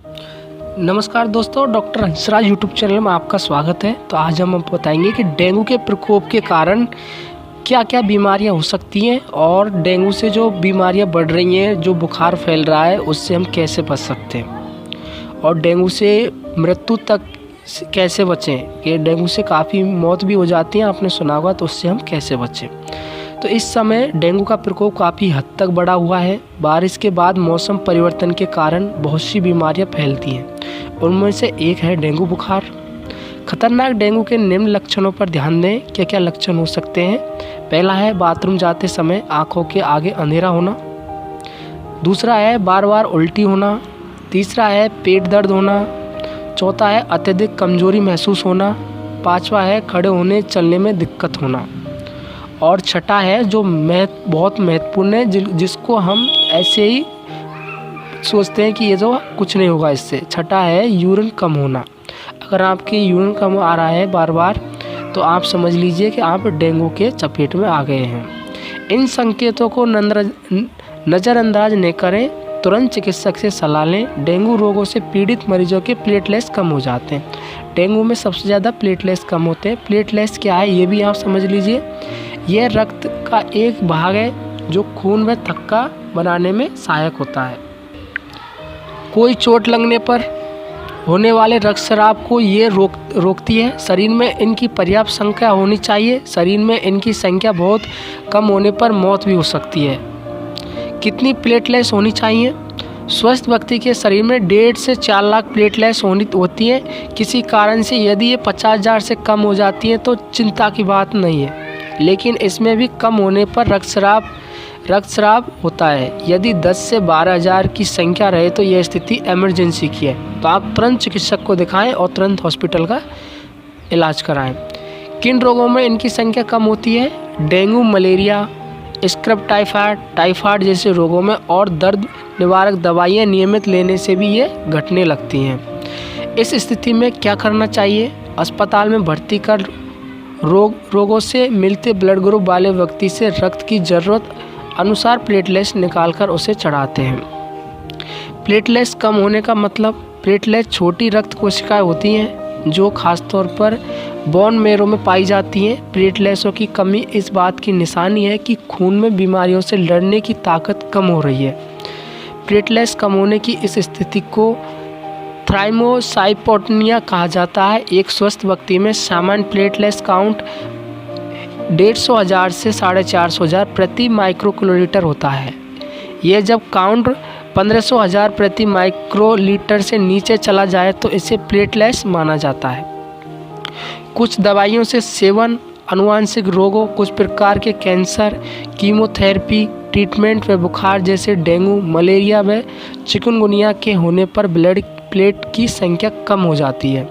नमस्कार दोस्तों, doctor Hansraj YouTube channel में आपका स्वागत है। तो आज हम बताएंगे कि डेंगू के प्रकोप के कारण क्या क्या बीमारियां हो सकती हैं और डेंगू से जो बीमारियां बढ़ रही हैं, जो बुखार फैल रहा है, उससे हम कैसे बच सकते हैं और डेंगू से मृत्यु तक कैसे बचें। कि डेंगू से काफ़ी मौत भी हो जाती हैं, आपने सुना होगा, तो उससे हम कैसे बचें। तो इस समय डेंगू का प्रकोप काफ़ी हद तक बढ़ा हुआ है। बारिश के बाद मौसम परिवर्तन के कारण बहुत सी बीमारियां फैलती हैं, उनमें से एक है डेंगू बुखार। खतरनाक डेंगू के निम्न लक्षणों पर ध्यान दें। क्या क्या लक्षण हो सकते हैं? पहला है बाथरूम जाते समय आंखों के आगे अंधेरा होना। दूसरा है बार बार उल्टी होना। तीसरा है पेट दर्द होना। चौथा है अत्यधिक कमजोरी महसूस होना। पांचवा है खड़े होने चलने में दिक्कत होना। और छठा है जो बहुत महत्वपूर्ण है, जिसको हम ऐसे ही सोचते हैं कि ये तो कुछ नहीं होगा इससे। छठा है यूरिन कम होना। अगर आपके यूरिन कम आ रहा है बार बार, तो आप समझ लीजिए कि आप डेंगू के चपेट में आ गए हैं। इन संकेतों को नज़रअंदाज न करें, तुरंत चिकित्सक से सलाह लें। डेंगू रोगों से पीड़ित मरीजों के प्लेटलेट्स कम हो जाते हैं। डेंगू में सबसे ज़्यादा प्लेटलेट्स कम होते हैं। प्लेटलेट्स क्या है ये भी आप समझ लीजिए। यह रक्त का एक भाग है जो खून में थक्का बनाने में सहायक होता है। कोई चोट लगने पर होने वाले रक्तस्राव को ये रोकती है। शरीर में इनकी पर्याप्त संख्या होनी चाहिए। शरीर में इनकी संख्या बहुत कम होने पर मौत भी हो सकती है। कितनी प्लेटलेट्स होनी चाहिए? स्वस्थ व्यक्ति के शरीर में 1.5 से 4 लाख प्लेटलेट्स होती हैं। किसी कारण से यदि ये 50,000 से कम हो जाती हैं तो चिंता की बात नहीं है, लेकिन इसमें भी कम होने पर रक्तस्राव होता है। यदि 10 से 12,000 की संख्या रहे तो यह स्थिति इमरजेंसी की है। तो आप तुरंत चिकित्सक को दिखाएं और तुरंत हॉस्पिटल का इलाज कराएं। किन रोगों में इनकी संख्या कम होती है? डेंगू, मलेरिया, स्क्रब टाइफाइड जैसे रोगों में, और दर्द निवारक दवाइयाँ नियमित लेने से भी ये घटने लगती हैं। इस स्थिति में क्या करना चाहिए? अस्पताल में भर्ती कर रोगों से मिलते ब्लड ग्रुप वाले व्यक्ति से रक्त की ज़रूरत अनुसार प्लेटलेट्स निकालकर उसे चढ़ाते हैं। प्लेटलेट्स कम होने का मतलब? प्लेटलेट्स छोटी रक्त कोशिकाएं होती हैं जो खासतौर पर बोन मैरो में पाई जाती हैं। प्लेटलेट्सों की कमी इस बात की निशानी है कि खून में बीमारियों से लड़ने की ताकत कम हो रही है। प्लेटलेट्स कम होने की इस स्थिति को थ्राइमोसाइटोपेनिया कहा जाता है। एक स्वस्थ व्यक्ति में सामान्य प्लेटलेट्स काउंट 150,000 से 450,000 प्रति माइक्रोकिलोलीटर होता है। यह जब काउंट 1500,000 प्रति माइक्रोलीटर से नीचे चला जाए तो इसे प्लेटलेट्स माना जाता है। कुछ दवाइयों से सेवन, आनुवंशिक रोगों, कुछ प्रकार के कैंसर, कीमोथेरेपी ट्रीटमेंट व बुखार जैसे डेंगू, मलेरिया व चिकनगुनिया के होने पर ब्लड प्लेट की संख्या कम हो जाती है।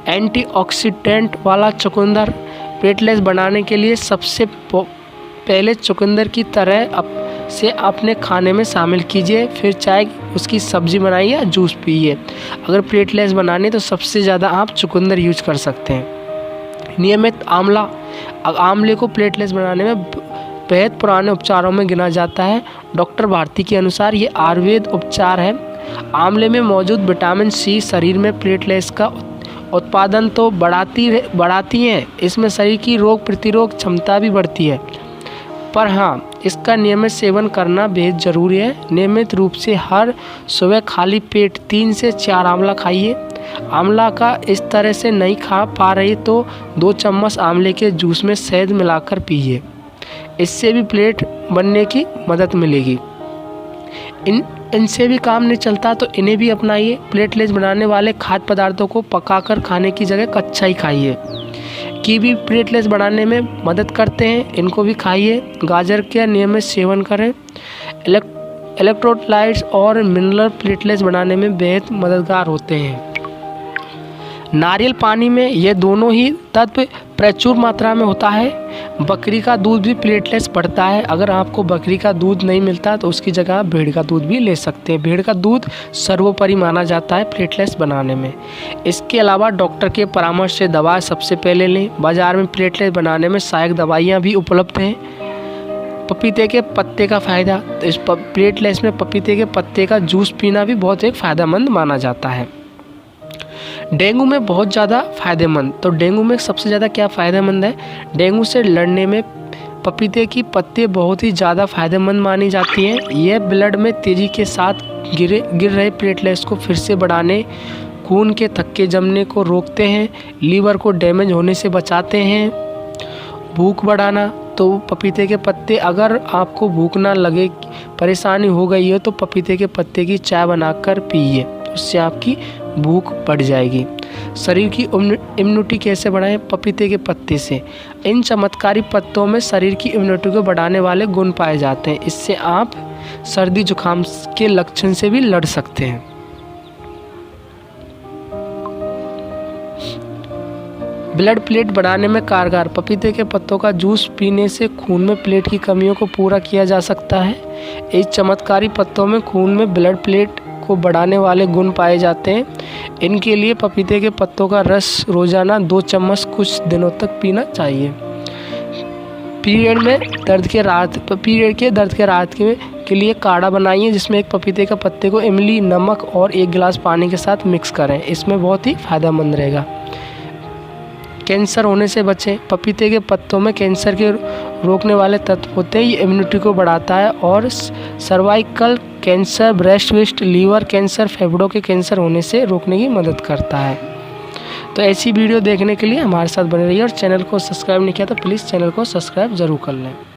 एंटीऑक्सीडेंट वाला चुकंदर प्लेटलेट्स बढ़ाने के लिए सबसे पहले चुकंदर की तरह से अपने खाने में शामिल कीजिए, फिर चाहे उसकी सब्जी बनाइए या जूस पीजिए। अगर प्लेटलेट्स बनाने तो सबसे ज़्यादा आप चुकंदर यूज कर सकते हैं। नियमित आंवले को प्लेटलेट्स बनाने में बेहद पुराने उपचारों में गिना जाता है। डॉक्टर भारती के अनुसार ये आयुर्वेद उपचार है। आंवले में मौजूद विटामिन सी शरीर में प्लेटलेट्स का उत्पादन तो बढ़ाती हैं, इसमें शरीर की रोग प्रतिरोधक क्षमता भी बढ़ती है। पर हाँ, इसका नियमित सेवन करना बेहद ज़रूरी है। नियमित रूप से हर सुबह खाली पेट 3 से 4 आंवला खाइए। आंवला का इस तरह से नहीं खा पा रही तो 2 चम्मच आंवले के जूस में शहद मिलाकर पीजिए। इससे भी प्लेट बनने की मदद मिलेगी। इनसे भी काम नहीं चलता तो इन्हें भी अपनाइए। प्लेटलेट्स बनाने वाले खाद्य पदार्थों को पकाकर खाने की जगह कच्चा ही खाइए। कीवी प्लेटलेट्स बढ़ाने में मदद करते हैं, इनको भी खाइए। गाजर का नियमित सेवन करें। इलेक्ट्रोलाइट्स और मिनरल प्लेटलेट्स बढ़ाने में बेहद मददगार होते हैं। नारियल पानी में ये दोनों ही तत्व प्रचुर मात्रा में होता है। बकरी का दूध भी प्लेटलेट्स बढ़ता है। अगर आपको बकरी का दूध नहीं मिलता तो उसकी जगह आप भेड़ का दूध भी ले सकते हैं। भेड़ का दूध सर्वोपरि माना जाता है प्लेटलेट्स बनाने में। इसके अलावा डॉक्टर के परामर्श से दवा सबसे पहले लें। बाजार में प्लेटलेट्स बनाने में सहायक दवाइयाँ भी उपलब्ध हैं। पपीते के पत्ते का फ़ायदा, तो इस प्लेटलेट्स में पपीते के पत्ते का जूस पीना भी बहुत एक फ़ायदेमंद माना जाता है। डेंगू में बहुत ज़्यादा फ़ायदेमंद, तो डेंगू में सबसे ज़्यादा क्या फ़ायदेमंद है? डेंगू से लड़ने में पपीते की पत्ते बहुत ही ज़्यादा फ़ायदेमंद मानी जाती हैं। यह ब्लड में तेज़ी के साथ गिर रहे प्लेटलेट्स को फिर से बढ़ाने, खून के थक्के जमने को रोकते हैं, लीवर को डैमेज होने से बचाते हैं। भूख बढ़ाना, तो पपीते के पत्ते, अगर आपको भूख ना लगे, परेशानी हो गई है, तो पपीते के पत्ते की चाय बनाकर पिए, उससे आपकी भूख बढ़ जाएगी। शरीर की इम्यूनिटी कैसे बढ़ाएं? पपीते के पत्ते से। इन चमत्कारी पत्तों में शरीर की इम्यूनिटी को बढ़ाने वाले गुण पाए जाते हैं। इससे आप सर्दी जुकाम के लक्षण से भी लड़ सकते हैं। ब्लड प्लेट बढ़ाने में कारगर, पपीते के पत्तों का जूस पीने से खून में प्लेट की कमियों को पूरा किया जा सकता है। इस चमत्कारी पत्तों में खून में ब्लड प्लेट को बढ़ाने वाले गुण पाए जाते हैं। इनके लिए पपीते के पत्तों का रस रोजाना 2 चम्मच कुछ दिनों तक पीना चाहिए। पीरियड के दर्द के राहत के लिए काढ़ा बनाइए, जिसमें एक पपीते का पत्ते को इमली, नमक और 1 गिलास पानी के साथ मिक्स करें। इसमें बहुत ही फ़ायदेमंद रहेगा। कैंसर होने से बचें, पपीते के पत्तों में कैंसर के रोकने वाले तत्व होते हैं। ये इम्यूनिटी को बढ़ाता है और cervical cancer, breast, liver cancer, फेफड़ों के कैंसर होने से रोकने की मदद करता है। तो ऐसी वीडियो देखने के लिए हमारे साथ बने रहिए, और चैनल को सब्सक्राइब नहीं किया तो प्लीज़ चैनल को सब्सक्राइब ज़रूर कर लें।